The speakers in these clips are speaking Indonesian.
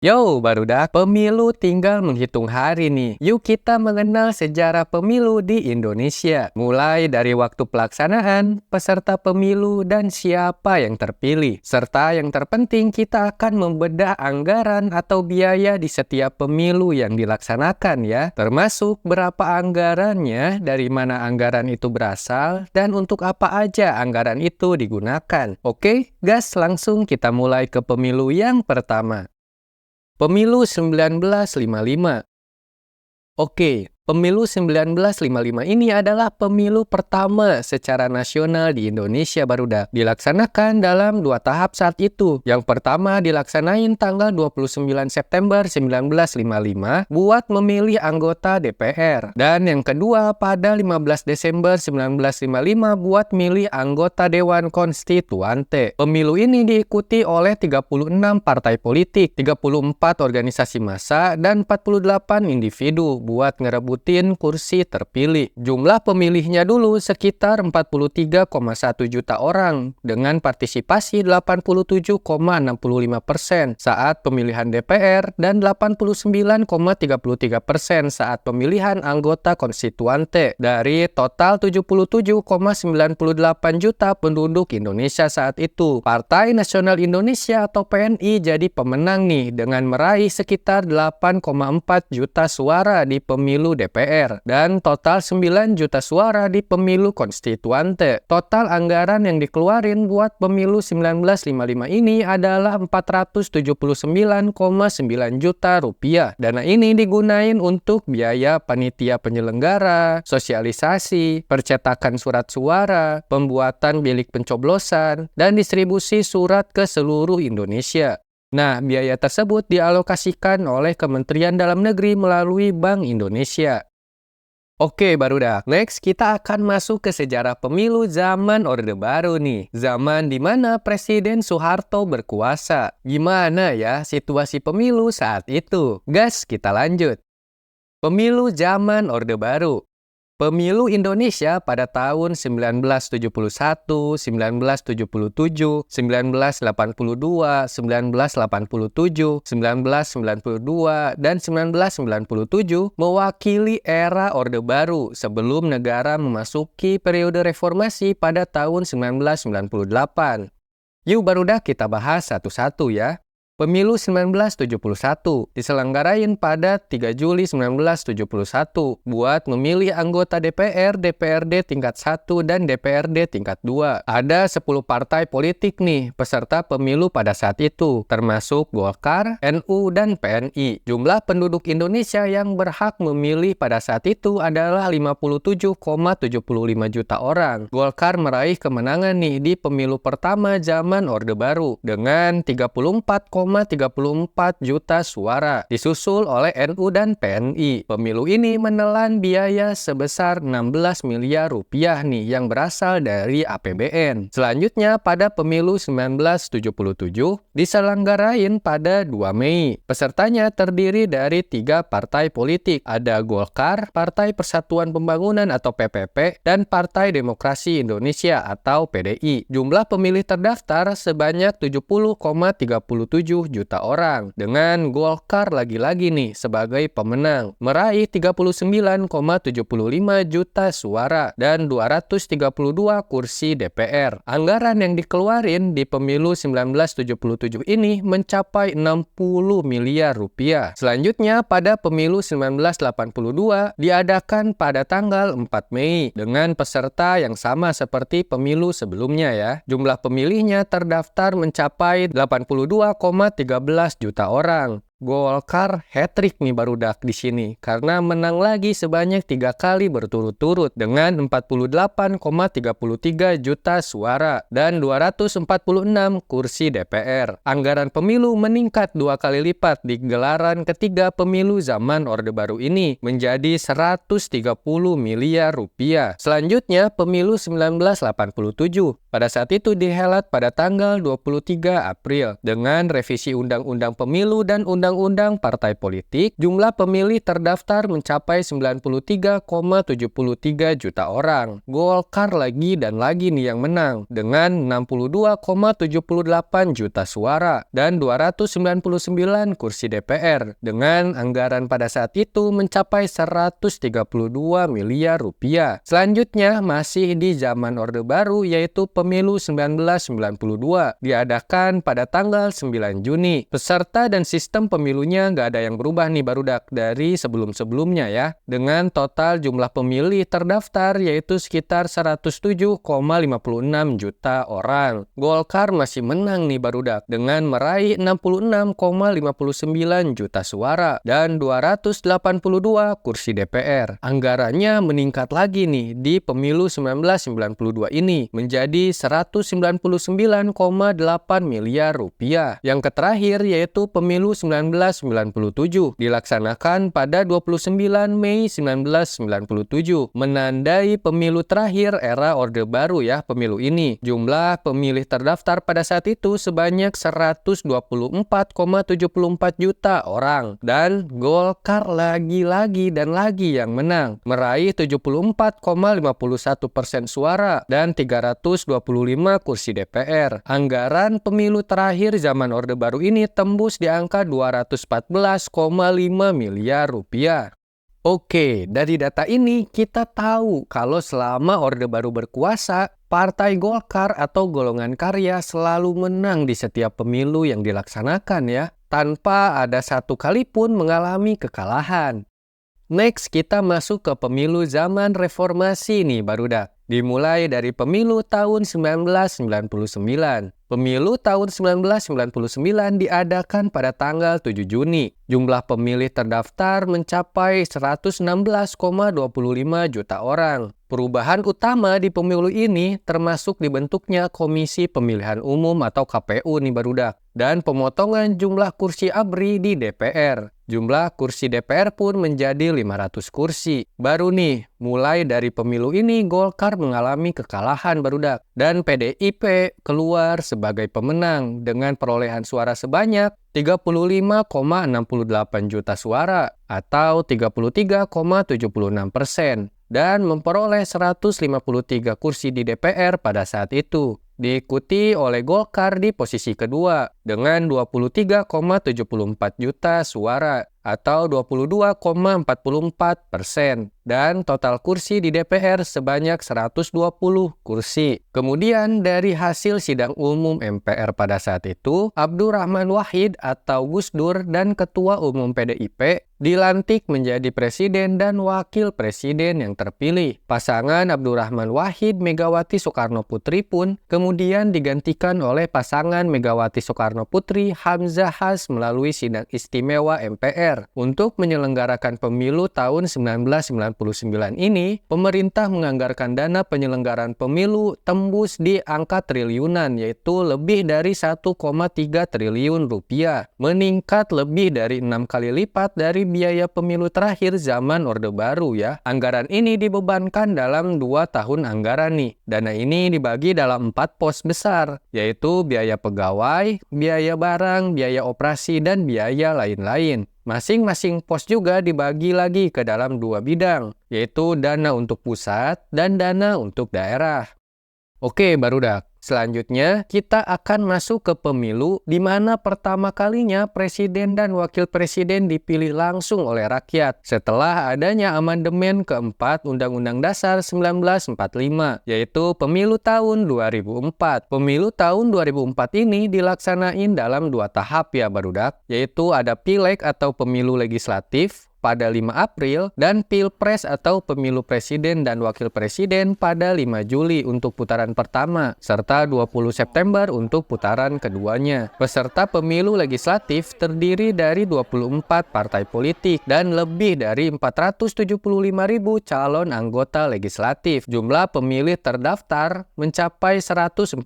Yo, barudak, pemilu tinggal menghitung hari nih. Yuk kita mengenal sejarah pemilu di Indonesia. Mulai dari waktu pelaksanaan, peserta pemilu, dan siapa yang terpilih. Serta yang terpenting kita akan membedah anggaran atau biaya di setiap pemilu yang dilaksanakan ya. Termasuk berapa anggarannya, dari mana anggaran itu berasal, dan untuk apa aja anggaran itu digunakan. Oke, gas langsung kita mulai ke pemilu yang pertama. Pemilu 1955. Oke, pemilu 1955 ini adalah pemilu pertama secara nasional di Indonesia barudak. Dilaksanakan dalam 2 tahap saat itu. Yang pertama dilaksanain tanggal 29 September 1955 buat memilih anggota DPR. Dan yang kedua pada 15 Desember 1955 buat milih anggota Dewan Konstituante. Pemilu ini diikuti oleh 36 partai politik, 34 organisasi massa, dan 48 individu buat ngerebutin kursi terpilih. Jumlah pemilihnya dulu sekitar 43,1 juta orang dengan partisipasi 87,65% saat pemilihan DPR dan 89,33% saat pemilihan anggota konstituante dari total 77,98 juta penduduk Indonesia saat itu. Partai Nasional Indonesia atau PNI jadi pemenang nih dengan meraih sekitar 8,4 juta suara di pemilu DPR dan total 9 juta suara di pemilu konstituante. Total anggaran yang dikeluarin buat pemilu 1955 ini adalah 479,9 juta rupiah. Dana ini digunain untuk biaya panitia penyelenggara, sosialisasi, percetakan surat suara, pembuatan bilik pencoblosan, dan distribusi surat ke seluruh Indonesia. Nah, biaya tersebut dialokasikan oleh Kementerian Dalam Negeri melalui Bank Indonesia. Oke, barudak. Next, kita akan masuk ke sejarah pemilu zaman Orde Baru nih. Zaman di mana Presiden Soeharto berkuasa. Gimana ya situasi pemilu saat itu? Gas, kita lanjut. Pemilu zaman Orde Baru. Pemilu Indonesia pada tahun 1971, 1977, 1982, 1987, 1992, dan 1997 mewakili era Orde Baru sebelum negara memasuki periode reformasi pada tahun 1998. Yuk barudak kita bahas satu-satu ya. Pemilu 1971 diselenggarain pada 3 Juli 1971 buat memilih anggota DPR, DPRD tingkat 1, dan DPRD tingkat 2. Ada 10 partai politik nih peserta pemilu pada saat itu, termasuk Golkar, NU, dan PNI. Jumlah penduduk Indonesia yang berhak memilih pada saat itu adalah 57,75 juta orang. Golkar meraih kemenangan nih di pemilu pertama zaman Orde Baru dengan 34,34 juta suara, disusul oleh NU dan PNI. Pemilu ini menelan biaya sebesar 16 miliar rupiah nih yang berasal dari APBN. Selanjutnya pada pemilu 1977 diselenggarain pada 2 Mei. Pesertanya terdiri dari 3 partai politik. Ada Golkar, Partai Persatuan Pembangunan atau PPP, dan Partai Demokrasi Indonesia atau PDI. Jumlah pemilih terdaftar sebanyak 70,37 juta orang, dengan Golkar lagi-lagi nih sebagai pemenang, meraih 39,75 juta suara dan 232 kursi DPR. Anggaran yang dikeluarin di pemilu 1977 ini mencapai 60 miliar rupiah. Selanjutnya pada pemilu 1982 diadakan pada tanggal 4 Mei dengan peserta yang sama seperti pemilu sebelumnya ya. Jumlah pemilihnya terdaftar mencapai 82,13 juta orang. Golkar hat-trick nih barudak di sini karena menang lagi sebanyak 3 kali berturut-turut dengan 48,33 juta suara dan 246 kursi DPR. Anggaran pemilu meningkat 2 kali lipat di gelaran ketiga pemilu zaman Orde Baru ini menjadi 130 miliar rupiah. Selanjutnya pemilu 1987. pada saat itu dihelat pada tanggal 23 April. Dengan revisi Undang-Undang Pemilu dan Undang-Undang Partai Politik, jumlah pemilih terdaftar mencapai 93,73 juta orang. Golkar lagi dan lagi nih yang menang dengan 62,78 juta suara dan 299 kursi DPR dengan anggaran pada saat itu mencapai 132 miliar rupiah. Selanjutnya masih di zaman Orde Baru yaitu Pemilu 1992 diadakan pada tanggal 9 Juni. Peserta dan sistem pemilunya nggak ada yang berubah nih barudak dari sebelum-sebelumnya ya. Dengan total jumlah pemilih terdaftar yaitu sekitar 107,56 juta orang. Golkar masih menang nih barudak dengan meraih 66,59 juta suara dan 282 kursi DPR. Anggarannya meningkat lagi nih di Pemilu 1992 ini menjadi 199,8 miliar rupiah. Yang terakhir yaitu Pemilu 1997 dilaksanakan pada 29 Mei 1997 menandai pemilu terakhir era Orde Baru ya pemilu ini. Jumlah pemilih terdaftar pada saat itu sebanyak 124,74 juta orang dan Golkar lagi-lagi dan lagi yang menang meraih 74,51% suara dan 325 kursi DPR. Anggaran pemilu terakhir zaman Orde Baru ini tembus di angka 214,5 miliar rupiah. Oke, dari data ini kita tahu kalau selama Orde Baru berkuasa, Partai Golkar atau golongan karya selalu menang di setiap pemilu yang dilaksanakan ya, tanpa ada satu kali pun mengalami kekalahan. Next, kita masuk ke pemilu zaman reformasi nih barudak. Dimulai dari pemilu tahun 1999. Pemilu tahun 1999 diadakan pada tanggal 7 Juni. Jumlah pemilih terdaftar mencapai 116,25 juta orang. Perubahan utama di pemilu ini termasuk dibentuknya Komisi Pemilihan Umum atau KPU nih barudak dan pemotongan jumlah kursi ABRI di DPR. Jumlah kursi DPR pun menjadi 500 kursi. Baru nih, mulai dari pemilu ini Golkar mengalami kekalahan barudak dan PDIP keluar sebagai pemenang dengan perolehan suara sebanyak 35,68 juta suara atau 33,76% dan memperoleh 153 kursi di DPR pada saat itu. Diikuti oleh Golkar di posisi kedua dengan 23,74 juta suara atau 22,44% dan total kursi di DPR sebanyak 120 kursi. Kemudian dari hasil sidang umum MPR pada saat itu, Abdurrahman Wahid atau Gus Dur dan Ketua Umum PDIP dilantik menjadi presiden dan wakil presiden yang terpilih. Pasangan Abdurrahman Wahid Megawati Soekarno Putri pun kemudian digantikan oleh pasangan Megawati Soekarno Putri Hamzah Has melalui sidang istimewa MPR. Untuk menyelenggarakan pemilu tahun 1999 ini, pemerintah menganggarkan dana penyelenggaraan pemilu tembus di angka triliunan, yaitu lebih dari 1,3 triliun rupiah, meningkat lebih dari 6 kali lipat dari biaya pemilu terakhir zaman Orde Baru ya. Anggaran ini dibebankan dalam 2 tahun anggaran nih. Dana ini dibagi dalam 4 pos besar, yaitu biaya pegawai, biaya barang, biaya operasi, dan biaya lain-lain. Masing-masing pos juga dibagi lagi ke dalam 2 bidang, yaitu dana untuk pusat dan dana untuk daerah. Oke, barudak. Selanjutnya, kita akan masuk ke pemilu di mana pertama kalinya presiden dan wakil presiden dipilih langsung oleh rakyat setelah adanya amandemen keempat Undang-Undang Dasar 1945, yaitu pemilu tahun 2004. Pemilu tahun 2004 ini dilaksanain dalam 2 tahap ya barudak, yaitu ada pileg atau pemilu legislatif pada 5 April dan Pilpres atau pemilu presiden dan wakil presiden pada 5 Juli untuk putaran pertama, serta 20 September untuk putaran keduanya. Peserta pemilu legislatif terdiri dari 24 partai politik dan lebih dari 475.000 calon anggota legislatif. Jumlah pemilih terdaftar mencapai 148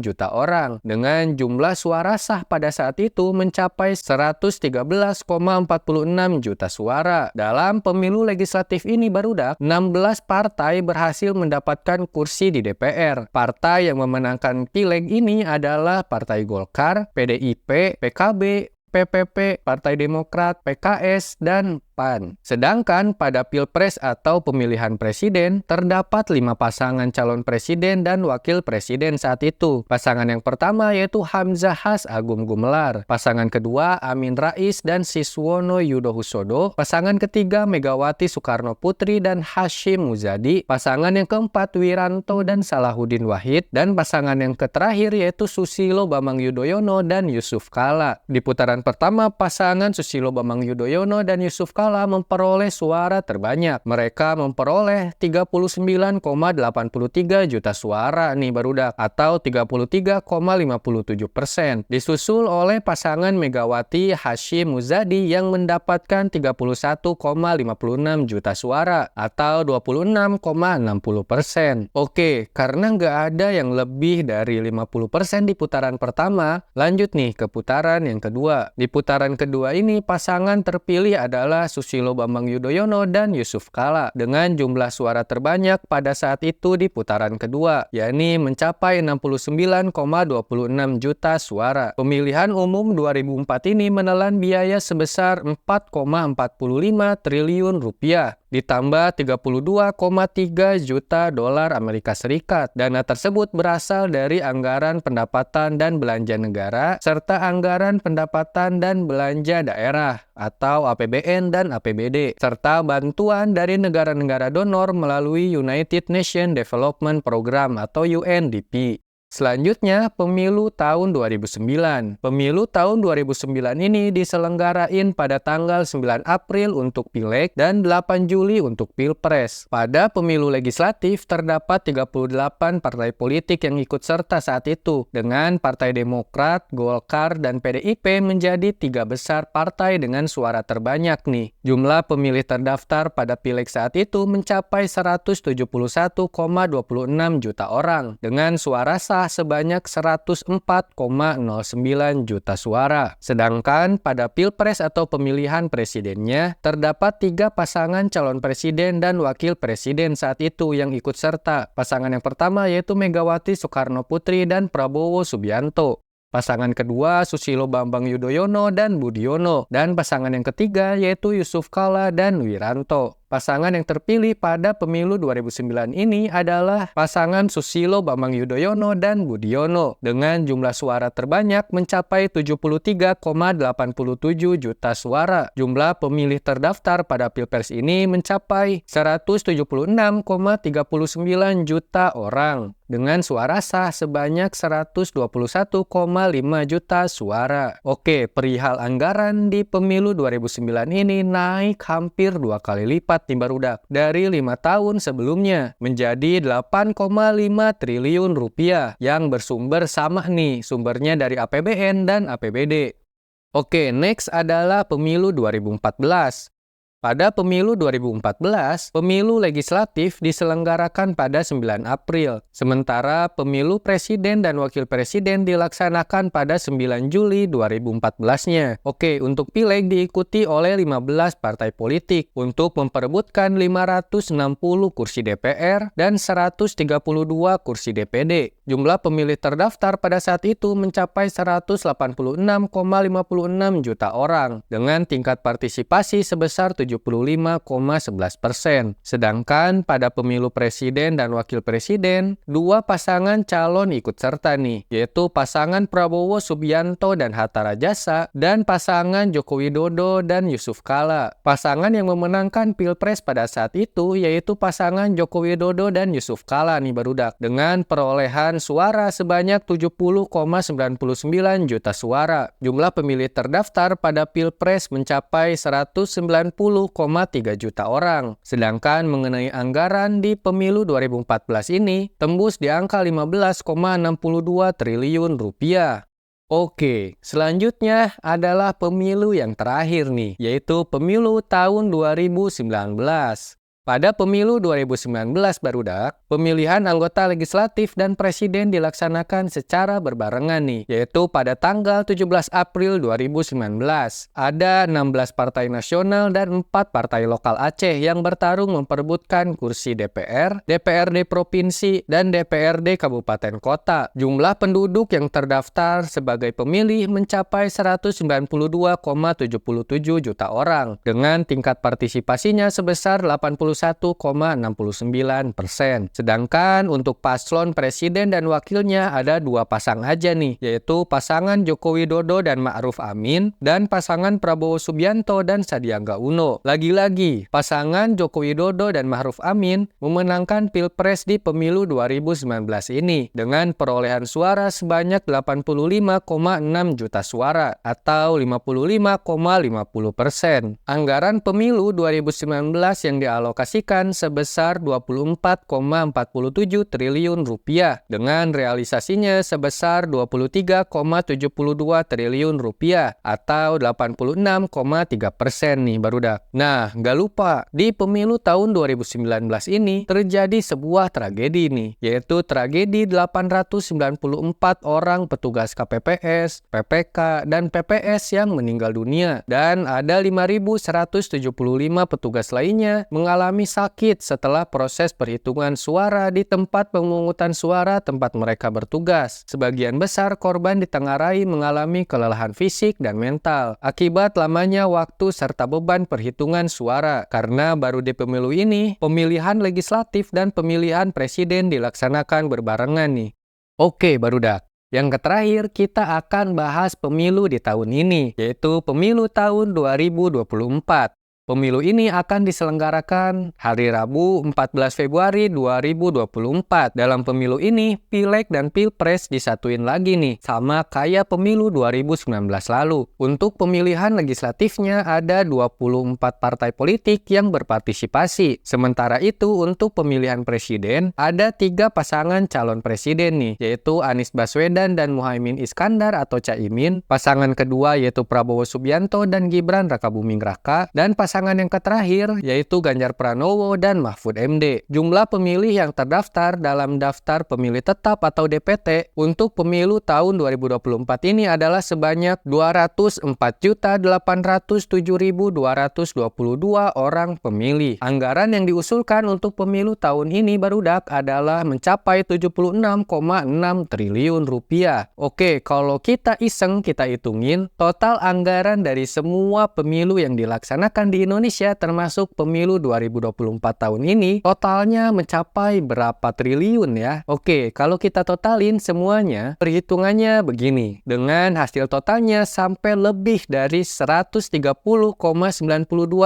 juta orang, dengan jumlah suara sah pada saat itu mencapai 113,46 juta suara. Dalam pemilu legislatif ini barudak, 16 partai berhasil mendapatkan kursi di DPR. Partai yang memenangkan pileg ini adalah Partai Golkar, PDIP, PKB, PPP, Partai Demokrat, PKS, dan PAN. Sedangkan pada Pilpres atau pemilihan presiden, terdapat 5 pasangan calon presiden dan wakil presiden saat itu. Pasangan yang pertama yaitu Hamzah Has Agung Gumelar. Pasangan kedua Amin Rais dan Siswono Yudhohusodo. Pasangan ketiga Megawati Soekarno Putri dan Hashim Muzadi. Pasangan yang keempat Wiranto dan Salahuddin Wahid. Dan pasangan yang terakhir yaitu Susilo Bambang Yudhoyono dan Yusuf Kala. Di putaran pertama, pasangan Susilo Bambang Yudhoyono dan Yusuf Kala memperoleh suara terbanyak. Mereka memperoleh 39,83 juta suara nih barudak, atau 33,57%. Disusul oleh pasangan Megawati Hashim Muzadi yang mendapatkan 31,56 juta suara, atau 26,60%. Oke, karena nggak ada yang lebih dari 50% di putaran pertama, lanjut nih ke putaran yang kedua. Di putaran kedua ini, pasangan terpilih adalah Susilo Bambang Yudhoyono dan Yusuf Kala dengan jumlah suara terbanyak pada saat itu di putaran kedua, yakni mencapai 69,26 juta suara. Pemilihan umum 2004 ini menelan biaya sebesar 4,45 triliun rupiah. Ditambah 32,3 juta dolar Amerika Serikat. Dana tersebut berasal dari anggaran pendapatan dan belanja negara, serta anggaran pendapatan dan belanja daerah, atau APBN dan APBD, serta bantuan dari negara-negara donor melalui United Nations Development Program atau UNDP. Selanjutnya, pemilu tahun 2009. Pemilu tahun 2009 ini diselenggarain pada tanggal 9 April untuk Pileg dan 8 Juli untuk Pilpres. Pada pemilu legislatif, terdapat 38 partai politik yang ikut serta saat itu, dengan Partai Demokrat, Golkar, dan PDIP menjadi 3 besar partai dengan suara terbanyak nih. Jumlah pemilih terdaftar pada Pileg saat itu mencapai 171,26 juta orang, dengan suara sah sebanyak 104,09 juta suara. Sedangkan pada Pilpres atau pemilihan presidennya, terdapat 3 pasangan calon presiden dan wakil presiden saat itu yang ikut serta. Pasangan yang pertama yaitu Megawati Soekarno Putri dan Prabowo Subianto. Pasangan kedua Susilo Bambang Yudhoyono dan Budiono. Dan pasangan yang ketiga yaitu Yusuf Kala dan Wiranto. Pasangan yang terpilih pada pemilu 2009 ini adalah pasangan Susilo Bambang Yudhoyono dan Budiono dengan jumlah suara terbanyak mencapai 73,87 juta suara. Jumlah pemilih terdaftar pada Pilpres ini mencapai 176,39 juta orang dengan suara sah sebanyak 121,5 juta suara. Oke, perihal anggaran di pemilu 2009 ini naik hampir 2 kali lipat timbarudak dari 5 tahun sebelumnya menjadi 8,5 triliun rupiah yang bersumber sama nih, sumbernya dari APBN dan APBD. Oke, next adalah pemilu 2014. Pada pemilu 2014, pemilu legislatif diselenggarakan pada 9 April, sementara pemilu presiden dan wakil presiden dilaksanakan pada 9 Juli 2014-nya. Oke, untuk Pileg diikuti oleh 15 partai politik untuk memperebutkan 560 kursi DPR dan 132 kursi DPD. Jumlah pemilih terdaftar pada saat itu mencapai 186,56 juta orang, dengan tingkat partisipasi sebesar 75,11%. Sedangkan pada pemilu presiden dan wakil presiden, 2 pasangan calon ikut serta nih, yaitu pasangan Prabowo Subianto dan Hatta Rajasa, dan pasangan Joko Widodo dan Yusuf Kala. Pasangan yang memenangkan Pilpres pada saat itu yaitu pasangan Joko Widodo dan Yusuf Kala nih barudak, dengan perolehan suara sebanyak 70,99 juta suara. Jumlah pemilih terdaftar pada Pilpres mencapai 190,3 juta orang. Sedangkan mengenai anggaran di pemilu 2014 ini tembus di angka 15,62 triliun rupiah. Oke, selanjutnya adalah pemilu yang terakhir nih, yaitu pemilu tahun 2019. Pada pemilu 2019 barudak, pemilihan anggota legislatif dan presiden dilaksanakan secara berbarengan nih, yaitu pada tanggal 17 April 2019. Ada 16 partai nasional dan 4 partai lokal Aceh yang bertarung memperebutkan kursi DPR, DPRD provinsi, dan DPRD kabupaten kota. Jumlah penduduk yang terdaftar sebagai pemilih mencapai 192,77 juta orang, dengan tingkat partisipasinya sebesar 81,69%. Sedangkan untuk paslon presiden dan wakilnya ada 2 pasang aja nih, yaitu pasangan Joko Widodo dan Ma'ruf Amin, dan pasangan Prabowo Subianto dan Sandiaga Uno. Lagi-lagi, pasangan Joko Widodo dan Ma'ruf Amin memenangkan Pilpres di pemilu 2019 ini dengan perolehan suara sebanyak 85,6 juta suara atau 55,50%. Anggaran pemilu 2019 yang dialokasikan sebesar 24,47 triliun rupiah dengan realisasinya sebesar 23,72 triliun rupiah atau 86,3% nih barudak. Nah, nggak lupa di pemilu tahun 2019 ini terjadi sebuah tragedi nih, yaitu tragedi 894 orang petugas KPPS, PPK, dan PPS yang meninggal dunia dan ada 5.175 petugas lainnya mengalami sakit setelah proses perhitungan suara di tempat pemungutan suara tempat mereka bertugas. Sebagian besar korban ditengarai mengalami kelelahan fisik dan mental akibat lamanya waktu serta beban perhitungan suara. Karena baru di pemilu ini, pemilihan legislatif dan pemilihan presiden dilaksanakan berbarengan nih. Oke, barudak. Yang terakhir, kita akan bahas pemilu di tahun ini, yaitu pemilu tahun 2024. Pemilu ini akan diselenggarakan hari Rabu 14 Februari 2024. Dalam pemilu ini, Pileg dan Pilpres disatuin lagi nih, sama kayak pemilu 2019 lalu. Untuk pemilihan legislatifnya ada 24 partai politik yang berpartisipasi. Sementara itu, untuk pemilihan presiden, ada 3 pasangan calon presiden nih, yaitu Anies Baswedan dan Muhaimin Iskandar atau Caimin. Pasangan kedua yaitu Prabowo Subianto dan Gibran Rakabuming Raka. Dan pasangan yang terakhir yaitu Ganjar Pranowo dan Mahfud MD. Jumlah pemilih yang terdaftar dalam daftar pemilih tetap atau DPT untuk pemilu tahun 2024 ini adalah sebanyak 204.807.222 orang pemilih. Anggaran yang diusulkan untuk pemilu tahun ini barudak adalah mencapai 76,6 triliun rupiah. Oke, kalau kita iseng kita hitungin total anggaran dari semua pemilu yang dilaksanakan di Indonesia termasuk pemilu 2024 tahun ini totalnya mencapai berapa triliun ya? Oke, kalau kita totalin semuanya, perhitungannya begini. Dengan hasil totalnya sampai lebih dari 130,92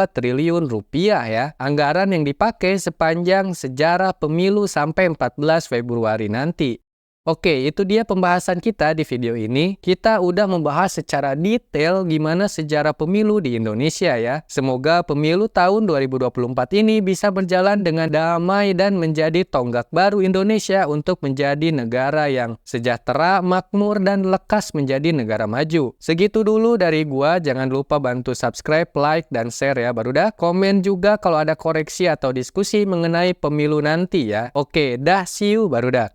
triliun rupiah ya. Anggaran yang dipakai sepanjang sejarah pemilu sampai 14 Februari nanti. Oke, itu dia pembahasan kita di video ini. Kita udah membahas secara detail gimana sejarah pemilu di Indonesia ya. Semoga pemilu tahun 2024 ini bisa berjalan dengan damai dan menjadi tonggak baru Indonesia untuk menjadi negara yang sejahtera, makmur, dan lekas menjadi negara maju. Segitu dulu dari gua. Jangan lupa bantu subscribe, like, dan share ya barudak. Komen juga kalau ada koreksi atau diskusi mengenai pemilu nanti ya. Oke, dah, see you barudak.